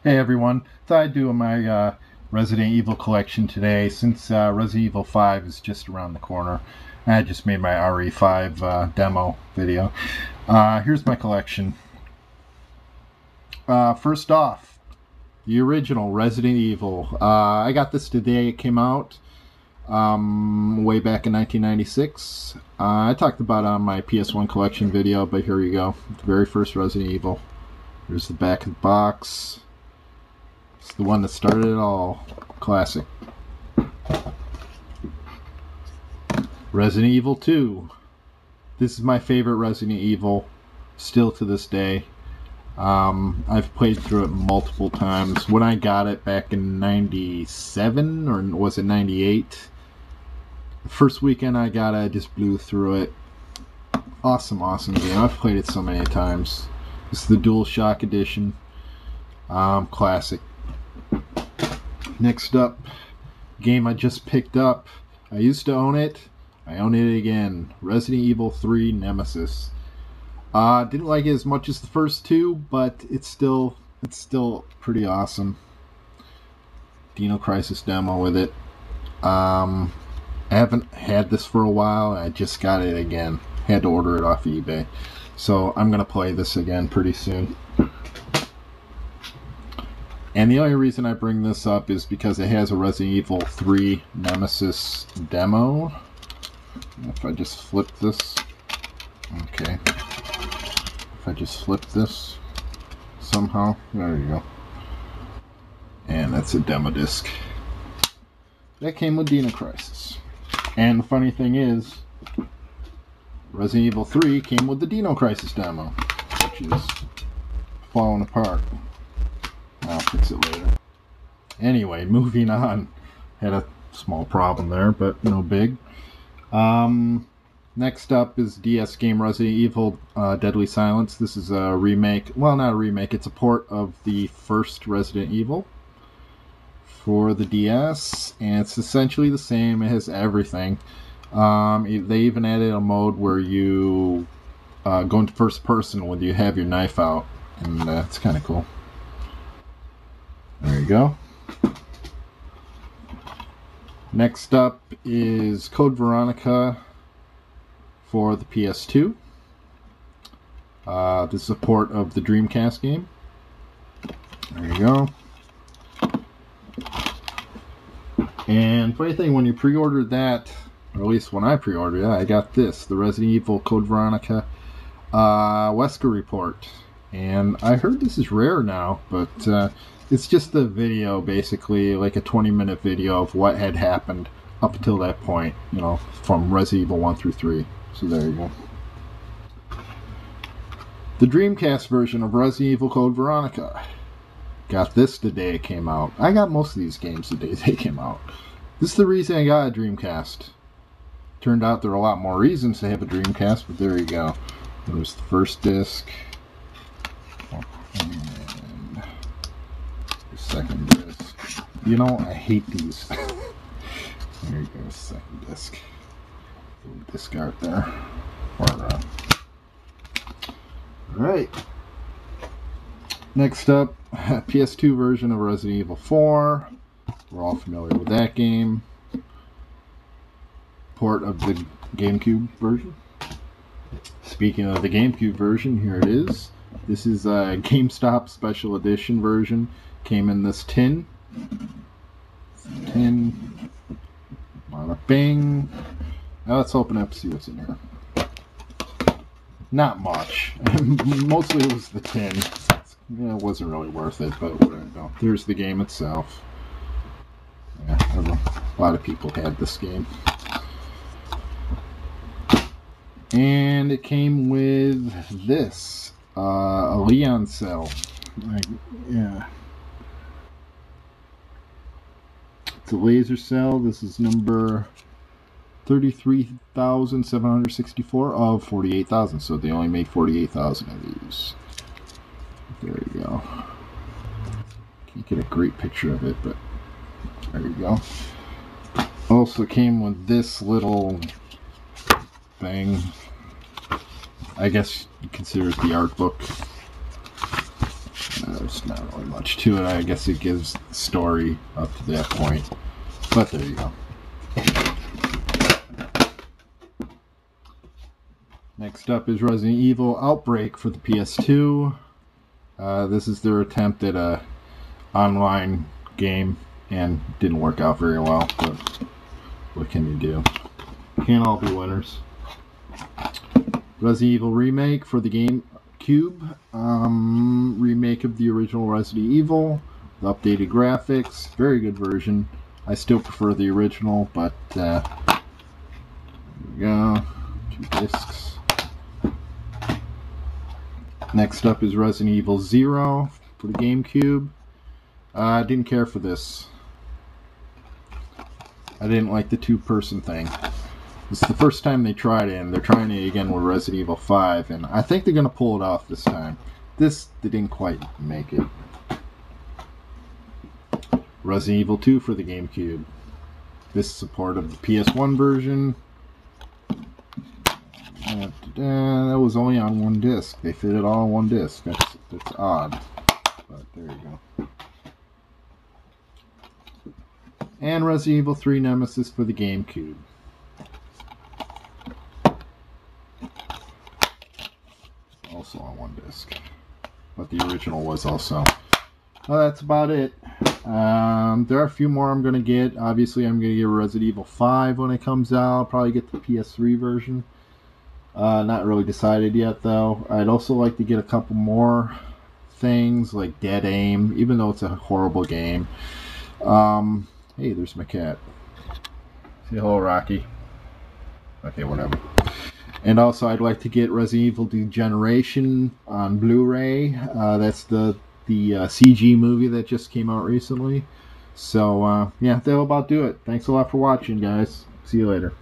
Hey everyone, thought I'd do my Resident Evil collection today since Resident Evil 5 is just around the corner. I just made my RE5 demo video. Here's my collection. First off, the original Resident Evil. I got this today. It came out way back in 1996. I talked about it on my PS1 collection video, but here you go. The very first Resident Evil. Here's the back of the box. It's the one that started it all. Classic. Resident Evil 2. This is my favorite Resident Evil, still to this day. I've played through it multiple times. When I got it back in 97, or was it 98? The first weekend I got it, I just blew through it. Awesome, awesome game. I've played it so many times. This is the DualShock edition. Classic. Next up, game I just picked up. I used to own it. I own it again. Resident Evil 3 Nemesis. Didn't like it as much as the first two, but it's still pretty awesome. Dino Crisis demo with it. I haven't had this for a while. I just got it again. Had to order it off eBay. So I'm gonna play this again pretty soon. And the only reason I bring this up is because it has a Resident Evil 3 Nemesis demo. If I just flip this. Okay. If I just flip this somehow. There you go. And that's a demo disc. That came with Dino Crisis. And the funny thing is, Resident Evil 3 came with the Dino Crisis demo, which is falling apart. I'll fix it later. Anyway, moving on. Had a small problem there, but no big. Next up is DS game Resident Evil Deadly Silence. This is a remake. Well, not a remake. It's a port of the first Resident Evil for the DS. And it's essentially the same. It has everything. They even added a mode where you go into first person when you have your knife out. And it's kind of cool. There you go. Next up is Code Veronica for the PS2. This is a port of the Dreamcast game. There you go. And funny thing, when you pre-ordered that, or at least when I pre-ordered it, I got this, the Resident Evil Code Veronica Wesker report. And I heard this is rare now, but it's just a video, basically, like a 20-minute video of what had happened up until that point, you know, from Resident Evil 1 through 3. So there you go. The Dreamcast version of Resident Evil Code Veronica. Got this the day it came out. I got most of these games the day they came out. This is the reason I got a Dreamcast. Turned out there are a lot more reasons to have a Dreamcast, but there you go. There's the first disc. And the second disc. You know, I hate these. There you go, second disc. Discard there. Alright. Next up, PS2 version of Resident Evil 4. We're all familiar with that game. Port of the GameCube version. Speaking of the GameCube version, here it is. This is a GameStop Special Edition version. Came in this tin. Bada bing. Now let's open up and see what's in here. Not much. Mostly it was the tin. Yeah, it wasn't really worth it, but whatever. There's the game itself. Yeah, a lot of people had this game. And it came with this. A Leon cell. Yeah. It's a laser cell. This is number 33,764 of 48,000. So they only made 48,000 of these. There you go. Can't get a great picture of it, but there you go. Also came with this little thing. I guess you consider it the art book. there's not really much to it. I guess it gives the story up to that point. But there you go. Next up is Resident Evil Outbreak for the PS2. This is their attempt at a online game, and didn't work out very well, but what can you do? Can't all be winners. Resident Evil Remake for the GameCube. Remake of the original Resident Evil with updated graphics. Very good version. I still prefer the original, but there we go. 2 discs. Next up is Resident Evil 0 for the GameCube. I didn't care for this. I didn't like the 2-person thing. This is the first time they tried it, and they're trying it again with Resident Evil 5, and I think they're going to pull it off this time. This, they didn't quite make it. Resident Evil 2 for the GameCube. This is a port of the PS1 version. That was only on 1 disc. They fit it all on 1 disc. That's odd. But there you go. And Resident Evil 3 Nemesis for the GameCube. Also on 1 disc. But the original was also. Well, that's about it. There are a few more I'm going to get. Obviously, I'm going to get Resident Evil 5 when it comes out. I'll probably get the PS3 version. Not really decided yet, though. I'd also like to get a couple more things, like Dead Aim, even though it's a horrible game. Hey, there's my cat. Say hello, Rocky. Okay, whatever. And also, I'd like to get Resident Evil Degeneration on Blu-ray. That's the CG movie that just came out recently. So, yeah, that'll about do it. Thanks a lot for watching, guys. See you later.